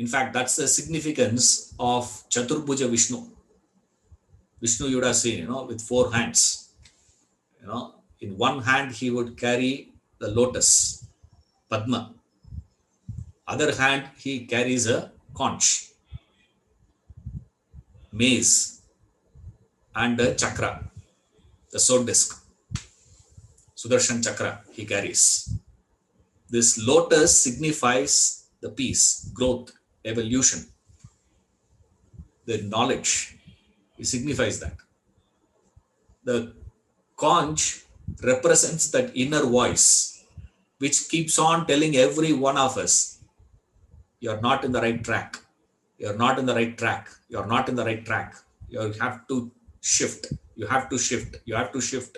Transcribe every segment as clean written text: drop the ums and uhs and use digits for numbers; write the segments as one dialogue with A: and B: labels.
A: In fact, that's the significance of Chatur Bhuja Vishnu. Vishnu, you would have seen, with 4 hands. In one hand, he would carry the lotus, Padma. Other hand, he carries a conch, mace, and a chakra, the sword disc. Sudarshana Chakra he carries. This lotus signifies the peace, growth, evolution, the knowledge. It signifies that. The conch represents that inner voice which keeps on telling every one of us, you're not in the right track. You're not in the right track. You're not in the right track. You have to shift. You have to shift. You have to shift.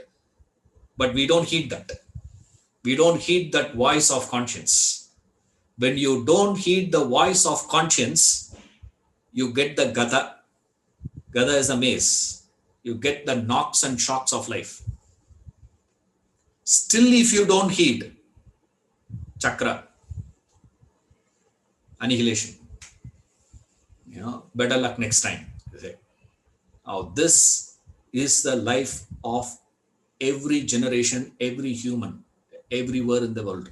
A: But we don't heed that. We don't heed that voice of conscience. When you don't heed the voice of conscience, you get the Gada. Gada is a mace. You get the knocks and shocks of life. Still, if you don't heed, chakra, annihilation. Better luck next time. Now, this is the life of every generation, every human, everywhere in the world.